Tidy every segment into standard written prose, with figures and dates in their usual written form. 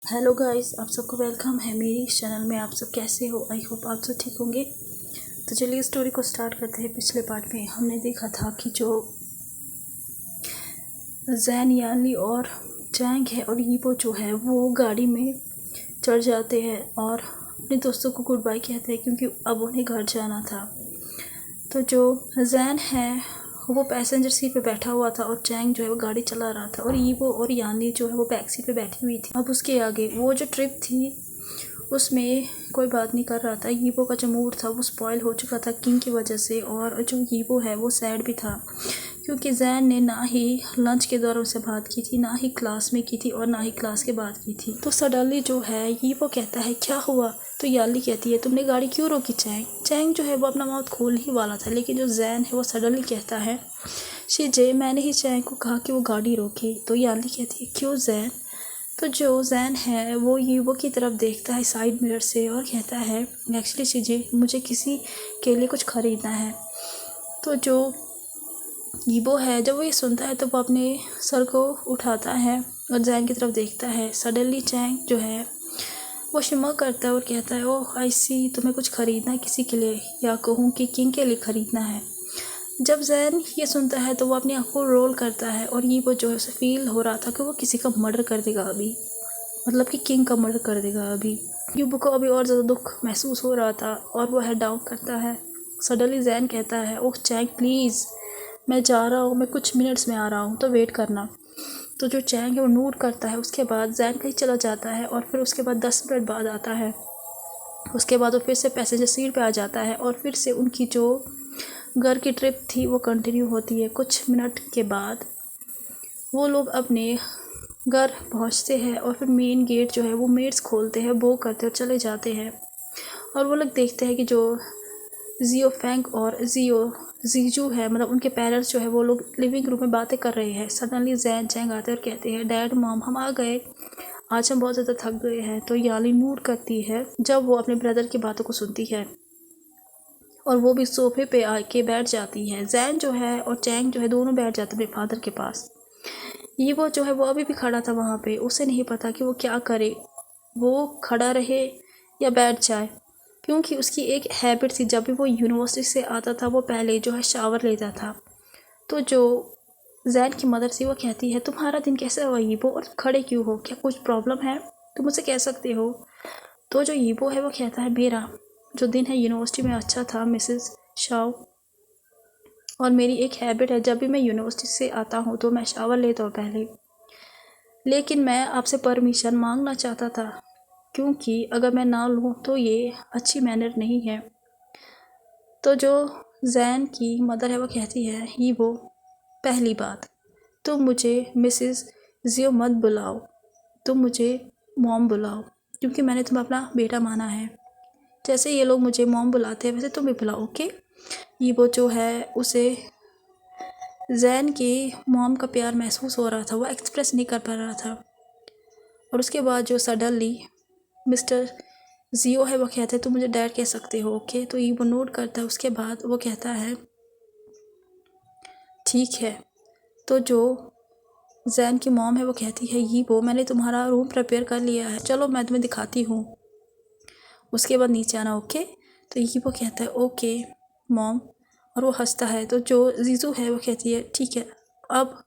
Hello guys, आप सबको welcome है मेरी चैनल में। आप सब कैसे हो? आई होप आप सब ठीक होंगे। तो चलिए स्टोरी को स्टार्ट करते हैं। पिछले पार्ट में हमने देखा था कि जो जैन याली और जैंग है और यीबो जो है वो गाड़ी में चढ़ जाते हैं और अपने दोस्तों को गुड बाय कहते हैं क्योंकि अब उन्हें घर जाना था। तो जो जैन है वो पैसेंजर सीट पे बैठा हुआ था और जैंग जो है वो गाड़ी चला रहा था और यीबो और यानी जो है वो बैक सीट पे बैठी हुई थी। अब उसके आगे वो जो ट्रिप थी उसमें कोई बात नहीं कर रहा था। यीबो का जो मूड था वो स्पॉइल हो चुका था किंग की वजह से, और जो यीबो है वो सैड भी था क्योंकि जैन ने ना ही लंच के दौरान उससे बात की थी, ना ही क्लास में की थी और ना ही क्लास के बाद की थी। तो सडनली जो है यीबो कहता है क्या हुआ? तो याली कहती है तुमने गाड़ी क्यों रोकी चैंग? चैंग जो है वो अपना माउथ खोल ही वाला था, लेकिन जो जैन है वो सडनली कहता है शिजे मैंने ही चैंग को कहा कि वो गाड़ी रोके। तो याली कहती है क्यों जैन? तो जो जैन है वो यीबो की तरफ देखता है साइड मिरर से और कहता है एक्चुअली शिजे मुझे किसी के लिए कुछ ख़रीदना है। तो जो यीबो है जब वो ये सुनता है तो वो अपने सर को उठाता है और जैन की तरफ देखता है। सडनली चैंग जो है वो शिमर करता है और कहता है ओह आई सी, तुम्हें कुछ ख़रीदना है किसी के लिए, या कहूँ कि किंग के लिए ख़रीदना है। जब जैन ये सुनता है तो वो अपनी आँखों को रोल करता है और यीबो जो है उसे फील हो रहा था कि वो किसी का मर्डर कर देगा अभी, मतलब कि किंग का मर्डर कर देगा अभी। यीबो को अभी और ज़्यादा दुख महसूस हो रहा था और वो हेड डाउन करता है। सडनली जैन कहता है ओह चैंग प्लीज़, मैं जा रहा हूँ, मैं कुछ मिनट्स में आ रहा हूँ तो वेट करना। तो जो चैंग है वो नोट करता है। उसके बाद जैन कहीं चला जाता है और फिर उसके बाद 10 मिनट बाद आता है। उसके बाद वो फिर से पैसेंजर सीट पे आ जाता है और फिर से उनकी जो घर की ट्रिप थी वो कंटिन्यू होती है। कुछ मिनट के बाद वो लोग अपने घर पहुंचते हैं और फिर मेन गेट जो है वो मेड्स खोलते हैं, बो करते और चले जाते हैं। और वो लोग देखते हैं कि जो जियो फैंग और जीजू है, मतलब उनके पेरेंट्स जो है वो लोग लिविंग रूम में बातें कर रहे हैं। सडनली जैन चैंग आते हैं और कहते हैं डैड मॉम हम आ गए, आज हम बहुत ज़्यादा थक गए हैं। तो याली नूट करती है जब वो अपने ब्रदर की बातों को सुनती है और वो भी सोफे पे आके बैठ जाती है। जैन जो है और चैंग जो है दोनों बैठ जाते हैं अपने फादर के पास। ये वो जो है वो अभी भी खड़ा था वहाँ पे, उसे नहीं पता कि वो क्या करे, वो खड़ा रहे या बैठ जाए, क्योंकि उसकी एक हैबिट थी जब भी वो यूनिवर्सिटी से आता था वो पहले जो है शावर लेता था। तो जो जैन की मदर थी वो कहती है तुम्हारा दिन कैसा हुआ यीबो, और खड़े क्यों हो, क्या कुछ प्रॉब्लम है, तुम मुझसे कह सकते हो। तो जो यीबो है वो कहता है मेरा जो दिन है यूनिवर्सिटी में अच्छा था मिसेस शाओ, और मेरी एक हैबिट है जब भी मैं यूनिवर्सिटी से आता हूँ तो मैं शावर लेता हूँ पहले, लेकिन मैं आपसे परमिशन मांगना चाहता था क्योंकि अगर मैं ना लूँ तो ये अच्छी मैनर नहीं है। तो जो जैन की मदर है वो कहती है ये वो पहली बात, तुम मुझे मिसेस जियो मत बुलाओ, तुम मुझे मॉम बुलाओ क्योंकि मैंने तुम्हें अपना बेटा माना है। जैसे ये लोग मुझे मॉम बुलाते हैं वैसे तुम भी बुलाओ, ओके। ये वो जो है उसे जैन की मॉम का प्यार महसूस हो रहा था, वो एक्सप्रेस नहीं कर पा रहा था। और उसके बाद जो सडनली मिस्टर जियो है वो कहते हैं तुम मुझे डैड कह सकते हो, ओके। तो ये वो नोट करता है। उसके बाद वो कहता है ठीक है। तो जो जैन की मॉम है वो कहती है ये वो मैंने तुम्हारा रूम प्रिपेयर कर लिया है, चलो मैं तुम्हें दिखाती हूँ, उसके बाद नीचे आना, ओके। तो ये वो कहता है ओके मॉम, और वो हंसता है। तो जो जीजू है वो कहती है ठीक है अब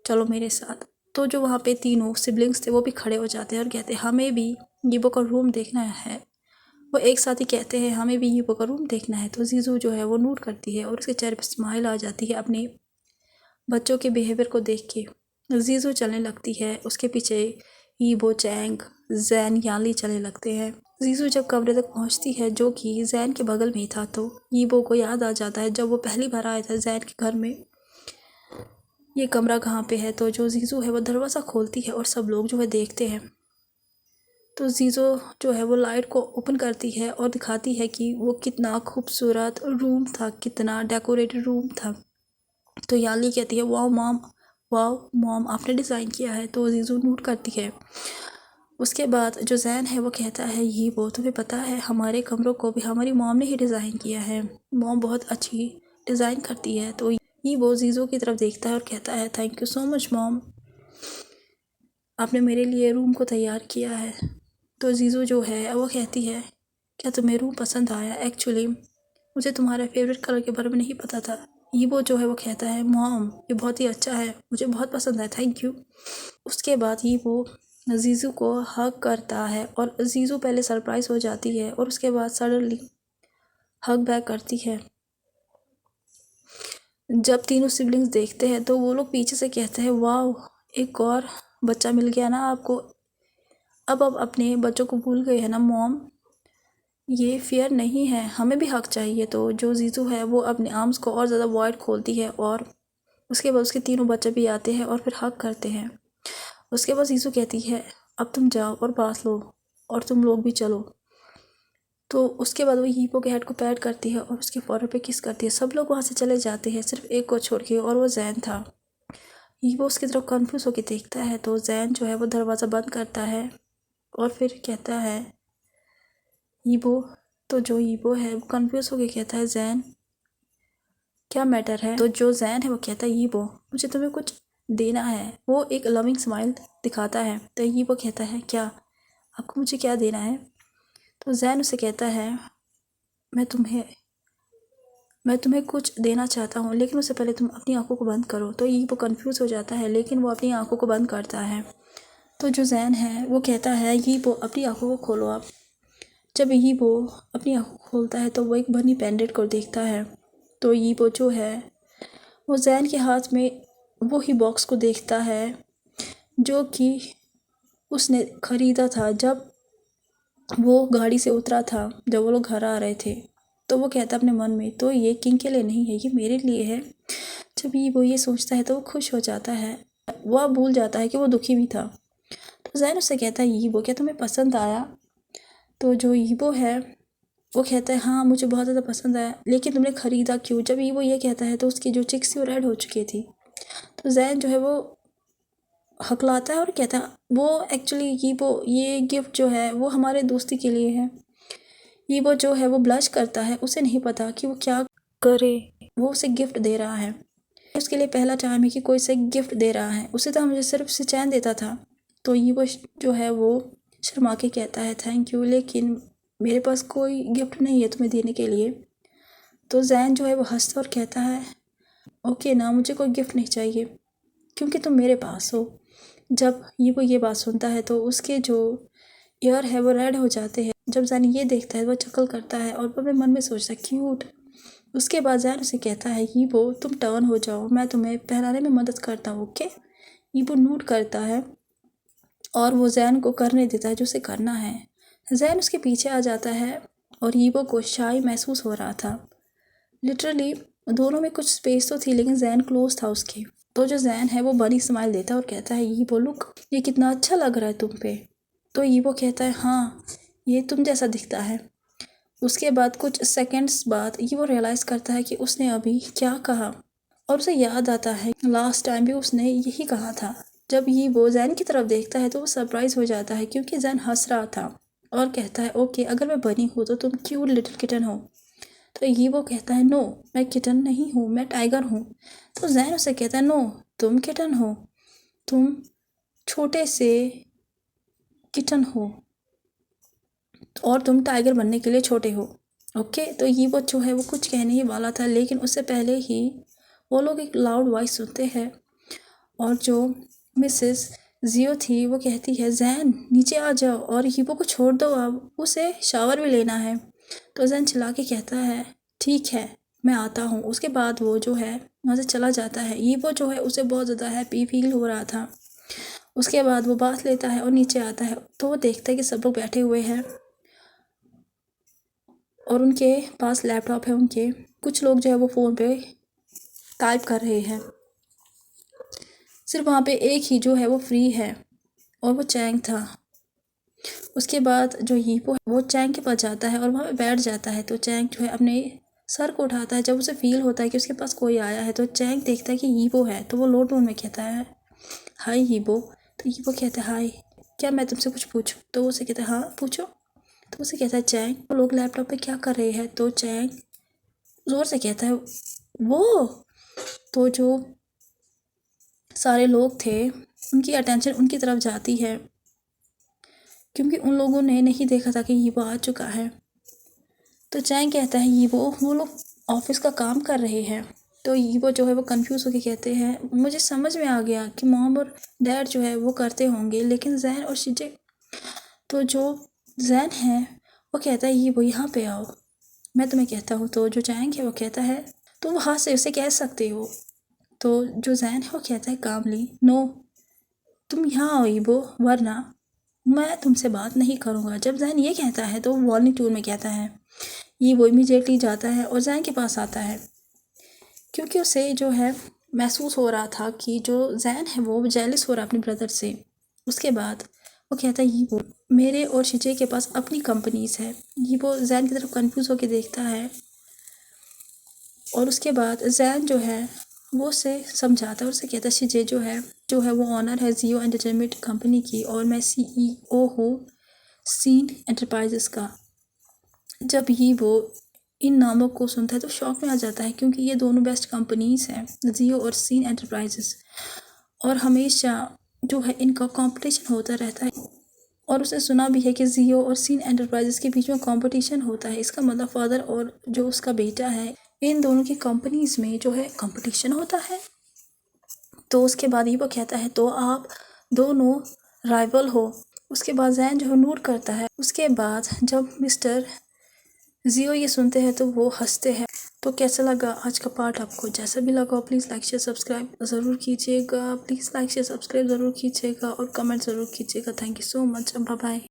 चलो मेरे साथ। तो जो वहाँ पे तीनों सिबलिंग्स थे वो भी खड़े हो जाते हैं और कहते हैं हमें भी यीबो का रूम देखना है। वो एक साथ ही कहते हैं हमें भी यीबो का रूम देखना है। तो जीजू जो है वो नोट करती है और उसके चेहरे पर स्माइल आ जाती है अपने बच्चों के बिहेवियर को देख के। जीजू चलने लगती है, उसके पीछे यीबो चैंग जैन याली चलने लगते हैं। जीजू जब कमरे तक पहुंचती है जो कि जैन के बगल में ही था, तो यीबो को याद आ जाता है जब वो पहली बार आया था जैन के घर में ये कमरा कहाँ पे है। तो जो जीजू है वो दरवाज़ा खोलती है और सब लोग जो है देखते हैं। तो जीजो जो है वो लाइट को ओपन करती है और दिखाती है कि वो कितना खूबसूरत रूम था, कितना डेकोरेटेड रूम था। तो याली कहती है वाओ मॉम आपने डिज़ाइन किया है। तो जीजू नोट करती है। उसके बाद जो जैन है वो कहता है ये वो तुम्हें पता है हमारे कमरों को भी हमारी मॉम ने ही डिज़ाइन किया है, मॉम बहुत अच्छी डिज़ाइन करती है। तो ये वो जीजो की तरफ देखता है और कहता है thank you so much mom, आपने मेरे लिए रूम को तैयार किया है। तो जीजू जो है वो कहती है क्या तुम्हें रूम पसंद आया? एक्चुअली मुझे तुम्हारे फेवरेट कलर के बारे में नहीं पता था। वो जो है वो कहता है मॉम ये बहुत ही अच्छा है, मुझे बहुत पसंद है, थैंक यू। उसके बाद वो जीजू को हग करता है और जीजू पहले सरप्राइज हो जाती है और उसके बाद सडनली हग बैक करती है। जब तीनों सिबलिंग्स देखते हैं तो वो लोग पीछे से कहते हैं वाह एक और बच्चा मिल गया ना आपको, अब अपने बच्चों को भूल गए हैं ना मॉम, ये फेयर नहीं है, हमें भी हक चाहिए। तो जो जीजू है वो अपने आर्म्स को और ज़्यादा वाइड खोलती है और उसके बाद उसके तीनों बच्चे भी आते हैं और फिर हक करते हैं। उसके बाद जीजू कहती है अब तुम जाओ और बात लो और तुम लोग भी चलो। तो उसके बाद वो हीपो के हेड को पैड करती है और उसके फॉरहेड पे किस करती है। सब लोग वहाँ से चले जाते हैं सिर्फ एक को छोड़ के और वो जैन था। हीपो उसकी तरफ कन्फ्यूज़ होकर देखता है तो जैन जो है वो दरवाज़ा बंद करता है और फिर कहता है हीपो। तो जो हीपो है वो कन्फ्यूज़ होकर कहता है जैन क्या मैटर है? तो जो जैन है वो कहता है हीपो मुझे तुम्हें कुछ देना है। वो एक लविंग स्माइल दिखाता है। तो हीपो कहता है क्या आपको मुझे क्या देना है? तो जैन उसे कहता है मैं तुम्हें कुछ देना चाहता हूँ लेकिन उससे पहले तुम अपनी आंखों को बंद करो। तो वो कन्फ्यूज़ हो जाता है लेकिन वो अपनी आंखों को बंद करता है। तो जो जैन है वो कहता है वो अपनी आंखों को खोलो आप। जब वो अपनी आंखों को खोलता है तो वो एक बनी पेंडेंट को देखता है। तो वो जो है वो जैन के हाथ में वो ही बॉक्स को देखता है जो कि उसने ख़रीदा था जब वो गाड़ी से उतरा था, जब वो लोग घर आ रहे थे। तो वो कहता अपने मन में तो ये किंग के लिए नहीं है, ये मेरे लिए है। जब वो ये सोचता है तो वो खुश हो जाता है, वह भूल जाता है कि वो दुखी भी था। तो जैन उससे कहता है वो क्या तुम्हें पसंद आया? तो जो वो है वो कहता है हाँ मुझे बहुत ज़्यादा पसंद आया, लेकिन तुमने ख़रीदा क्यों? जब वो ये कहता है तो उसकी जो चिक्स थी वो रेड हो चुकी थी। तो जैन जो है वो हकलाता है और कहता है वो एक्चुअली ये गिफ्ट जो है वो हमारे दोस्ती के लिए है। वो जो है वो ब्लश करता है, उसे नहीं पता कि वो क्या करे, वो उसे गिफ्ट दे रहा है। उसके लिए पहला टाइम है कि कोई उसे गिफ्ट दे रहा है, उसे तो मुझे सिर्फ उसे चैन देता था। तो वो जो है वो शर्मा के कहता है थैंक यू लेकिन मेरे पास कोई गिफ्ट नहीं है तुम्हें देने के लिए। तो जैन जो है वो हंसता और कहता है ओके ना मुझे कोई गिफ्ट नहीं चाहिए क्योंकि तुम मेरे पास हो। जब वो ये बात सुनता है तो उसके जो ईयर है वो रेड हो जाते हैं। जब जैन ये देखता है वो चकल करता है और वो अपने मन में सोचता है क्यूट। उसके बाद जैन उसे कहता है वो तुम टर्न हो जाओ, मैं तुम्हें पहनाने में मदद करता हूँ ओके। वो नोट करता है और वो जैन को करने देता है जो उसे करना है। जैन उसके पीछे आ जाता है और वो को शाई महसूस हो रहा था। लिटरली दोनों में कुछ स्पेस तो थी लेकिन जैन क्लोज था उसके। तो जो जैन है वो बड़ी स्माइल देता है और कहता है वो लुक ये कितना अच्छा लग रहा है तुम पे। तो वो कहता है हाँ ये तुम जैसा दिखता है। उसके बाद कुछ सेकंड्स बाद वो रियलाइज़ करता है कि उसने अभी क्या कहा और उसे याद आता है लास्ट टाइम भी उसने यही कहा था। जब वो जैन की तरफ देखता है तो वो सरप्राइज़ हो जाता है क्योंकि जैन हंस रहा था और कहता है ओके अगर मैं बनी हूँ तो तुम क्यूट लिटिल किटन हो। तो वो कहता है नो मैं किटन नहीं हूँ, मैं टाइगर हूँ। तो जैन उसे कहता है नो तुम किटन हो, तुम छोटे से किटन हो और तुम टाइगर बनने के लिए छोटे हो ओके। तो वो जो है वो कुछ कहने ही वाला था लेकिन उससे पहले ही वो लोग एक लाउड वॉइस सुनते हैं और जो मिसेस जियो थी वो कहती है जैन नीचे आ जाओ और हीपो को छोड़ दो, अब उसे शावर भी लेना है। तो जैन चिल्ला के कहता है ठीक है मैं आता हूँ। उसके बाद वो जो है वहाँ से चला जाता है। हीपो जो है उसे बहुत ज़्यादा हैप्पी फील हो रहा था। उसके बाद वो बात लेता है और नीचे आता है तो वो देखता है कि सब लोग बैठे हुए हैं और उनके पास लैपटॉप है। उनके कुछ लोग जो है वो फ़ोन पे टाइप कर रहे हैं। सिर्फ वहाँ पे एक ही जो है वो फ्री है और वो चैंग था। उसके बाद जो हीपो है वो चैंग के पास जाता है और वहाँ पे बैठ जाता है। तो चैंग जो है अपने सर को उठाता है। जब उसे फील होता है कि उसके पास कोई आया है तो चैंग देखता है कि हीपो है तो वो लो टोन में कहता है हाय हीपो। तो हीपो कहता है हाय क्या मैं तुमसे कुछ पूछूं? तो उसे कहता है हाँ पूछो। तो उसे कहता है चैंग वो लोग लैपटॉप पे क्या कर रहे हैं? तो चैंग ज़ोर से कहता है वो। तो जो सारे लोग थे उनकी अटेंशन उनकी तरफ जाती है क्योंकि उन लोगों ने नहीं देखा था कि यीबो आ चुका है। तो चैंग कहता है यीबो वो लोग ऑफिस का काम कर रहे हैं। तो यीबो जो है वो कंफ्यूज होकर कहते हैं मुझे समझ में आ गया कि मॉम और डैड जो है वो करते होंगे, लेकिन जैन और शिजे। तो जो जैन है वो कहता है यीबो यहाँ पे आओ, मैं तुम्हें कहता हूँ। तो जो चैंग है वो कहता है तुम वहाँ से उसे कह सकते हो। तो जो जैन है वो कहता है कामली नो, तुम यहाँ आओ यीबो, वरना मैं तुमसे बात नहीं करूँगा। जब जैन ये कहता है तो वो वार्निंग टून में कहता है यीबो इमीडिएटली जाता है और जैन के पास आता है क्योंकि उसे जो है महसूस हो रहा था कि जो जैन है वो जेलस हो रहा है अपने ब्रदर से। उसके बाद वो कहता है यीबो मेरे और शिजे के पास अपनी कंपनीज है। यीबो जैन की तरफ कंफ्यूज होकर देखता है और उसके बाद जैन जो है वो उसे समझाता है और उसे कहता है शिजे जो है वो ऑनर है जियो एंटरटेनमेंट कंपनी की और मैं CEO हूँ सीन एंटरप्राइजेस का। जब वो इन नामों को सुनता है तो शॉक में आ जाता है क्योंकि ये दोनों बेस्ट कंपनीज हैं, जियो और सीन एंटरप्राइजेस, और हमेशा जो है इनका कंपटीशन होता रहता है। और उसने सुना भी है कि जियो और सीन एंटरप्राइजेस के बीच में कंपटीशन होता है। इसका मतलब फादर और जो उसका बेटा है इन दोनों की कंपनीज में जो है कंपटीशन होता है। तो उसके बाद वो कहता है तो आप दोनों राइवल हो। उसके बाद जैन जो है नोट करता है। उसके बाद जब मिस्टर जियो ये सुनते हैं तो वो हंसते हैं। तो कैसा लगा आज का पार्ट आपको? जैसा भी लगा प्लीज़ लाइक शेयर सब्सक्राइब ज़रूर कीजिएगा। प्लीज़ लाइक शेयर सब्सक्राइब ज़रूर कीजिएगा और कमेंट ज़रूर कीजिएगा। Thank you so much. Bye bye.